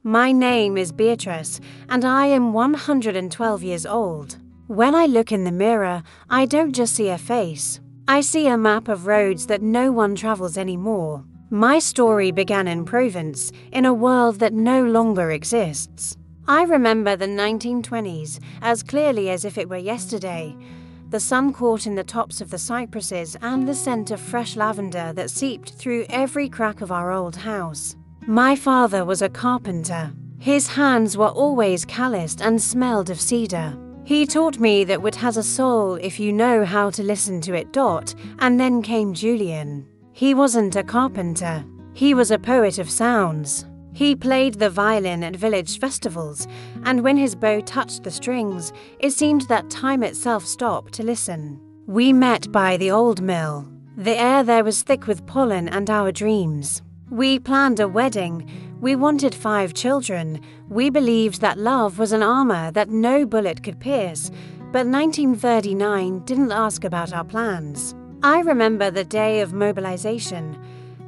My name is Beatrice, and I am 112 years old. When I look in the mirror, I don't just see a face. I see a map of roads that no one travels anymore. My story began in Provence, in a world that no longer exists. I remember the 1920s as clearly as if it were yesterday. The sun caught in the tops of the cypresses and the scent of fresh lavender that seeped through every crack of our old house. My father was a carpenter. His hands were always calloused and smelled of cedar. He taught me that wood has a soul if you know how to listen to it. And then came Julian. He wasn't a carpenter. He was a poet of sounds. He played the violin at village festivals, and when his bow touched the strings, it seemed that time itself stopped to listen. We met by the old mill. The air there was thick with pollen and our dreams. We planned a wedding. We wanted 5 children. We believed that love was an armor that no bullet could pierce, but 1939 didn't ask about our plans. I remember the day of mobilization,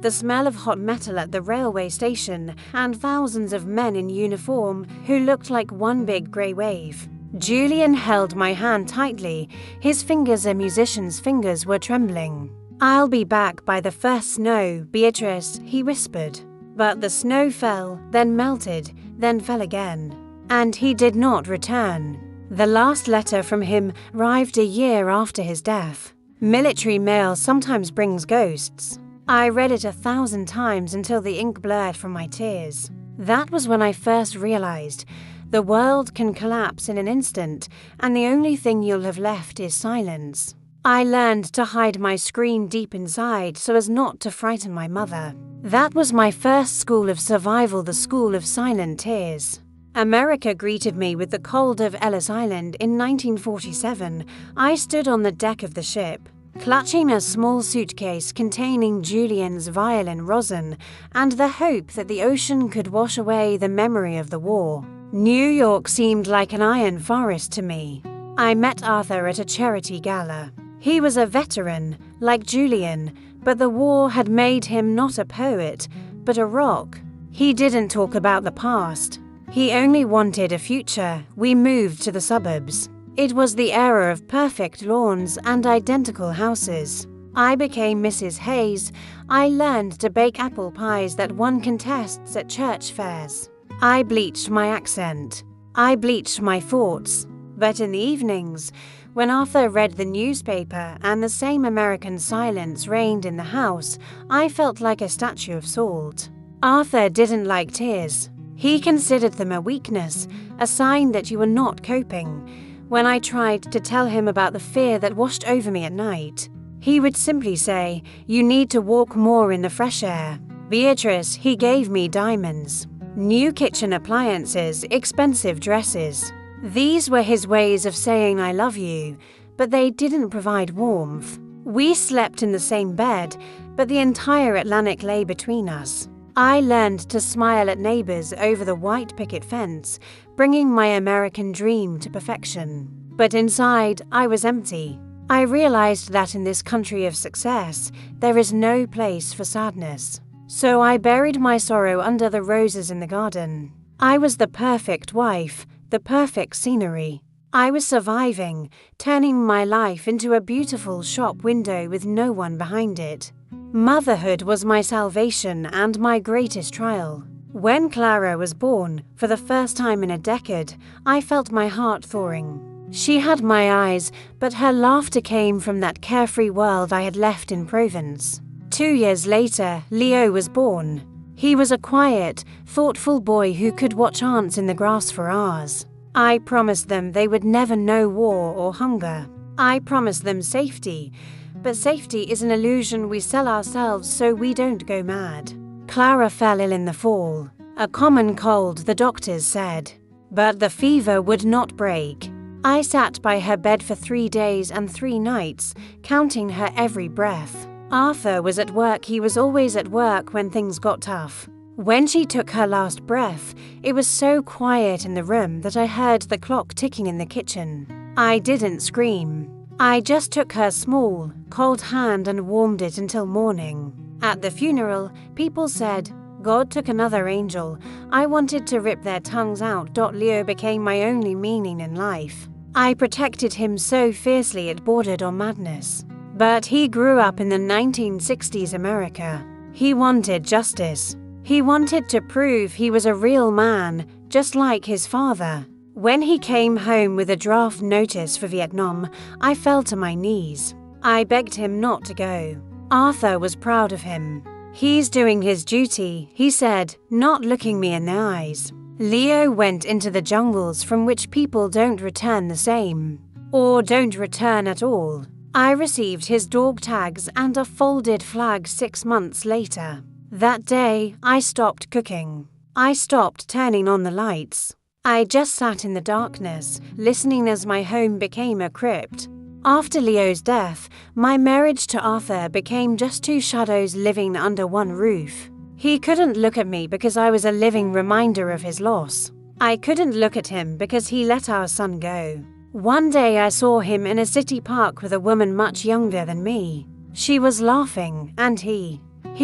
the smell of hot metal at the railway station, and thousands of men in uniform who looked like one big grey wave. Julian held my hand tightly. His fingers, a musician's fingers, were trembling. "I'll be back by the first snow, Beatrice," he whispered. But the snow fell, then melted, then fell again. And he did not return. The last letter from him arrived a year after his death. Military mail sometimes brings ghosts. I read it 1,000 times until the ink blurred from my tears. That was when I first realized the world can collapse in an instant, and the only thing you'll have left is silence. I learned to hide my screen deep inside so as not to frighten my mother. That was my first school of survival, the school of silent tears. America greeted me with the cold of Ellis Island in 1947. I stood on the deck of the ship, clutching a small suitcase containing Julian's violin rosin and the hope that the ocean could wash away the memory of the war. New York seemed like an iron forest to me. I met Arthur at a charity gala. He was a veteran, like Julian, but the war had made him not a poet, but a rock. He didn't talk about the past. He only wanted a future. We moved to the suburbs. It was the era of perfect lawns and identical houses. I became Mrs. Hayes. I learned to bake apple pies that won contests at church fairs. I bleached my accent. I bleached my thoughts. But in the evenings, when Arthur read the newspaper and the same American silence reigned in the house, I felt like a statue of salt. Arthur didn't like tears. He considered them a weakness, a sign that you were not coping. When I tried to tell him about the fear that washed over me at night, he would simply say, "You need to walk more in the fresh air." Beatrice, he gave me diamonds, new kitchen appliances, expensive dresses. These were his ways of saying I love you, but they didn't provide warmth. We slept in the same bed, but the entire Atlantic lay between us. I learned to smile at neighbors over the white picket fence, bringing my American dream to perfection. But inside, I was empty. I realized that in this country of success, there is no place for sadness. So I buried my sorrow under the roses in the garden. I was the perfect wife, the perfect scenery. I was surviving, turning my life into a beautiful shop window with no one behind it. Motherhood was my salvation and my greatest trial. When Clara was born, for the first time in a decade, I felt my heart thawing. She had my eyes, but her laughter came from that carefree world I had left in Provence. 2 years later, Leo was born. He was a quiet, thoughtful boy who could watch ants in the grass for hours. I promised them they would never know war or hunger. I promised them safety, but safety is an illusion we sell ourselves so we don't go mad. Clara fell ill in the fall. A common cold, the doctors said. But the fever would not break. I sat by her bed for 3 days and 3 nights, counting her every breath. Arthur was at work. He was always at work when things got tough. When she took her last breath, it was so quiet in the room that I heard the clock ticking in the kitchen. I didn't scream. I just took her small, cold hand and warmed it until morning. At the funeral, people said, God took another angel. I wanted to rip their tongues out. Leo became my only meaning in life. I protected him so fiercely it bordered on madness. But he grew up in the 1960s America. He wanted justice. He wanted to prove he was a real man, just like his father. When he came home with a draft notice for Vietnam, I fell to my knees. I begged him not to go. Arthur was proud of him. "He's doing his duty," he said, not looking me in the eyes. Leo went into the jungles from which people don't return the same, or don't return at all. I received his dog tags and a folded flag 6 months later. That day, I stopped cooking. I stopped turning on the lights. I just sat in the darkness, listening as my home became a crypt. After Leo's death, my marriage to Arthur became just two shadows living under one roof. He couldn't look at me because I was a living reminder of his loss. I couldn't look at him because he let our son go. One day I saw him in a city park with a woman much younger than me. She was laughing, and he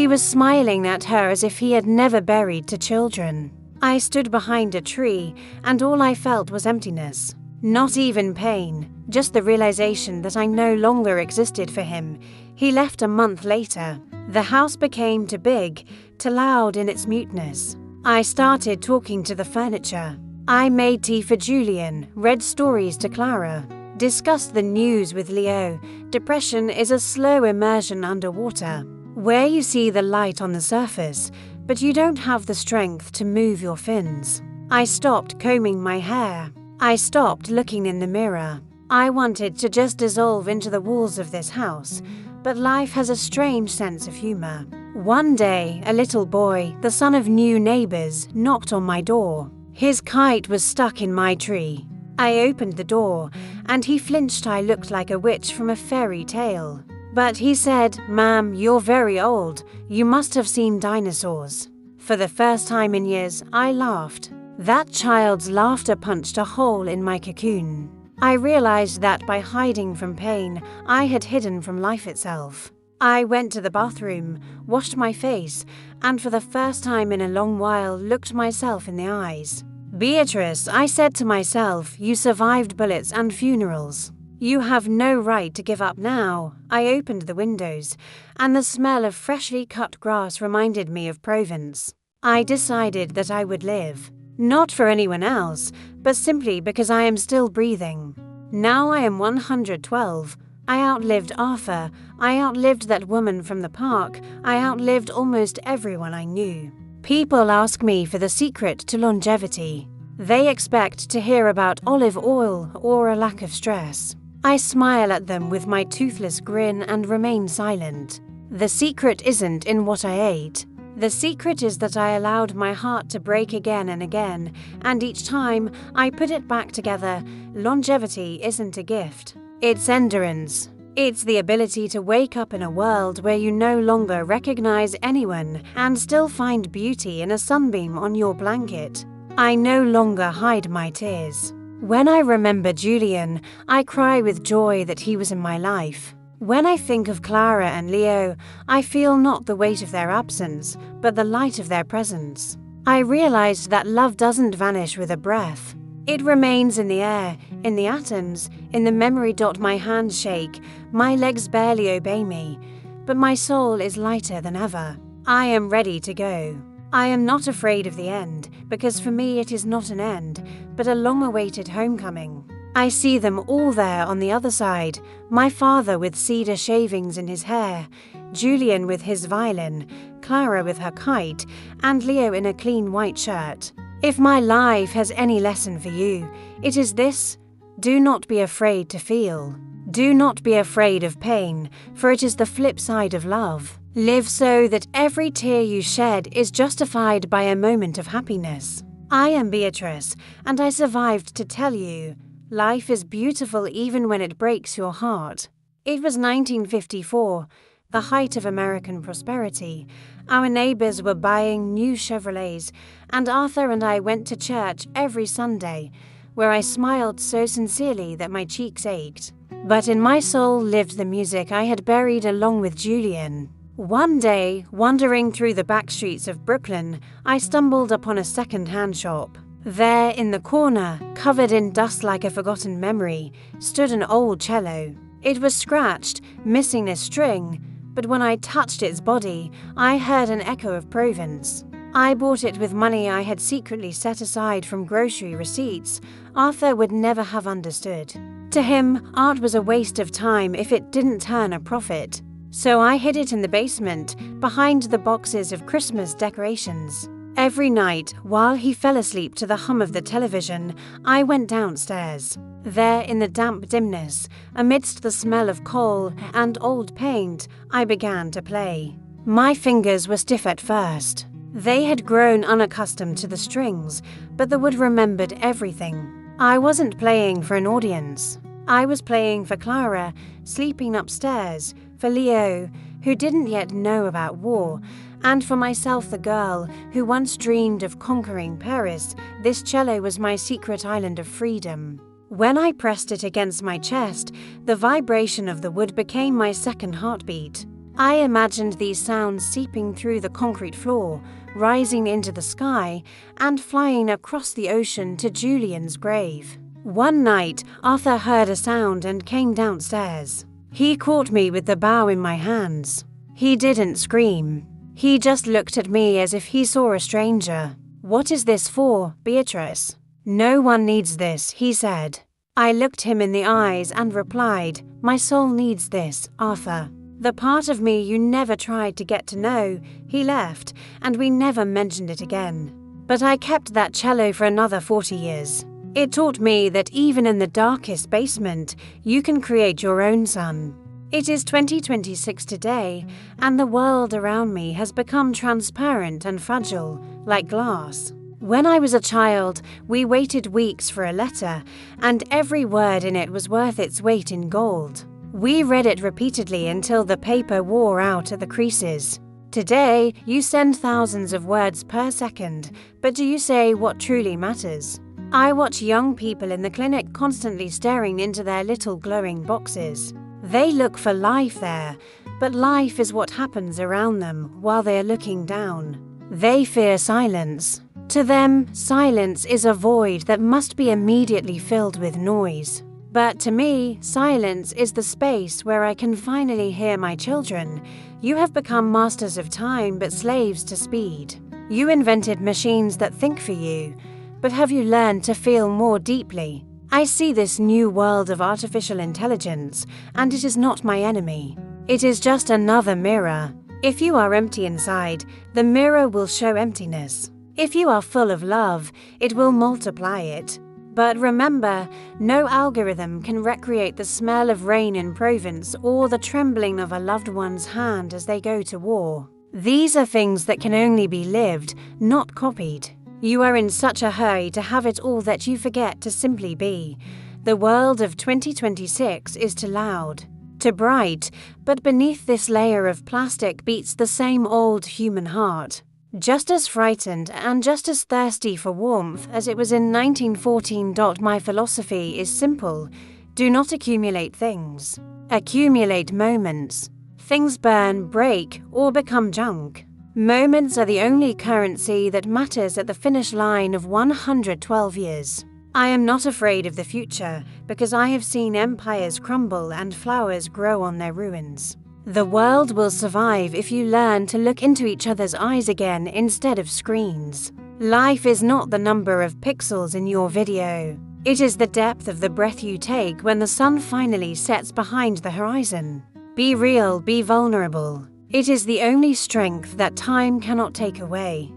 was smiling at her as if he had never buried two children. I stood behind a tree, and all I felt was emptiness. Not even pain, just the realization that I no longer existed for him. He left a month later. The house became too big, too loud in its muteness. I started talking to the furniture. I made tea for Julian, read stories to Clara, discussed the news with Leo. Depression is a slow immersion underwater, where you see the light on the surface, but you don't have the strength to move your fins. I stopped combing my hair. I stopped looking in the mirror. I wanted to just dissolve into the walls of this house, but life has a strange sense of humor. One day, a little boy, the son of new neighbors, knocked on my door. His kite was stuck in my tree. I opened the door, and he flinched. I looked like a witch from a fairy tale. But he said, "Ma'am, you're very old. You must have seen dinosaurs." For the first time in years, I laughed. That child's laughter punched a hole in my cocoon. I realized that by hiding from pain, I had hidden from life itself. I went to the bathroom, washed my face, and for the first time in a long while looked myself in the eyes. "Beatrice," I said to myself, "you survived bullets and funerals. You have no right to give up now." I opened the windows, and the smell of freshly cut grass reminded me of Provence. I decided that I would live. Not for anyone else, but simply because I am still breathing. Now I am 112. I outlived Arthur. I outlived that woman from the park. I outlived almost everyone I knew. People ask me for the secret to longevity. They expect to hear about olive oil or a lack of stress. I smile at them with my toothless grin and remain silent. The secret isn't in what I ate. The secret is that I allowed my heart to break again and again, and each time I put it back together. Longevity isn't a gift. It's endurance. It's the ability to wake up in a world where you no longer recognize anyone and still find beauty in a sunbeam on your blanket. I no longer hide my tears. When I remember Julian, I cry with joy that he was in my life. When I think of Clara and Leo, I feel not the weight of their absence, but the light of their presence. I realized that love doesn't vanish with a breath. It remains in the air, in the atoms, in the memory. My hands shake, my legs barely obey me, but my soul is lighter than ever. I am ready to go. I am not afraid of the end, because for me it is not an end, but a long-awaited homecoming. I see them all there on the other side, my father with cedar shavings in his hair, Julian with his violin, Clara with her kite, and Leo in a clean white shirt. If my life has any lesson for you, it is this: do not be afraid to feel. Do not be afraid of pain, for it is the flip side of love. Live so that every tear you shed is justified by a moment of happiness. I am Beatrice, and I survived to tell you, life is beautiful even when it breaks your heart. It was 1954, the height of American prosperity. Our neighbors were buying new Chevrolets, and Arthur and I went to church every Sunday, where I smiled so sincerely that my cheeks ached. But in my soul lived the music I had buried along with Julian. One day, wandering through the back streets of Brooklyn, I stumbled upon a second-hand shop. There, in the corner, covered in dust like a forgotten memory, stood an old cello. It was scratched, missing a string, but when I touched its body, I heard an echo of Provence. I bought it with money I had secretly set aside from grocery receipts. Arthur would never have understood. To him, art was a waste of time if it didn't turn a profit. So I hid it in the basement, behind the boxes of Christmas decorations. Every night, while he fell asleep to the hum of the television, I went downstairs. There, in the damp dimness, amidst the smell of coal and old paint, I began to play. My fingers were stiff at first. They had grown unaccustomed to the strings, but the wood remembered everything. I wasn't playing for an audience. I was playing for Clara, sleeping upstairs, for Leo, who didn't yet know about war, and for myself, the girl who once dreamed of conquering Paris. This cello was my secret island of freedom. When I pressed it against my chest, the vibration of the wood became my second heartbeat. I imagined these sounds seeping through the concrete floor, rising into the sky, and flying across the ocean to Julian's grave. One night, Arthur heard a sound and came downstairs. He caught me with the bow in my hands. He didn't scream. He just looked at me as if he saw a stranger. "What is this for, Beatrice?" "No one needs this," he said. I looked him in the eyes and replied, "My soul needs this, Arthur. The part of me you never tried to get to know." He left, and we never mentioned it again. But I kept that cello for another 40 years. It taught me that even in the darkest basement, you can create your own sun. It is 2026 today, and the world around me has become transparent and fragile, like glass. When I was a child, we waited weeks for a letter, and every word in it was worth its weight in gold. We read it repeatedly until the paper wore out at the creases. Today, you send thousands of words per second, but do you say what truly matters? I watch young people in the clinic constantly staring into their little glowing boxes. They look for life there, but life is what happens around them while they are looking down. They fear silence. To them, silence is a void that must be immediately filled with noise. But to me, silence is the space where I can finally hear my children. You have become masters of time but slaves to speed. You invented machines that think for you, but have you learned to feel more deeply? I see this new world of artificial intelligence, and it is not my enemy. It is just another mirror. If you are empty inside, the mirror will show emptiness. If you are full of love, it will multiply it. But remember, no algorithm can recreate the smell of rain in Provence or the trembling of a loved one's hand as they go to war. These are things that can only be lived, not copied. You are in such a hurry to have it all that you forget to simply be. The world of 2026 is too loud, too bright, but beneath this layer of plastic beats the same old human heart. Just as frightened and just as thirsty for warmth as it was in 1914. My philosophy is simple. Do not accumulate things. Accumulate moments. Things burn, break, or become junk. Moments are the only currency that matters at the finish line of 112 years. I am not afraid of the future because I have seen empires crumble and flowers grow on their ruins. The world will survive if you learn to look into each other's eyes again instead of screens. Life is not the number of pixels in your video. It is the depth of the breath you take when the sun finally sets behind the horizon. Be real, be vulnerable. It is the only strength that time cannot take away.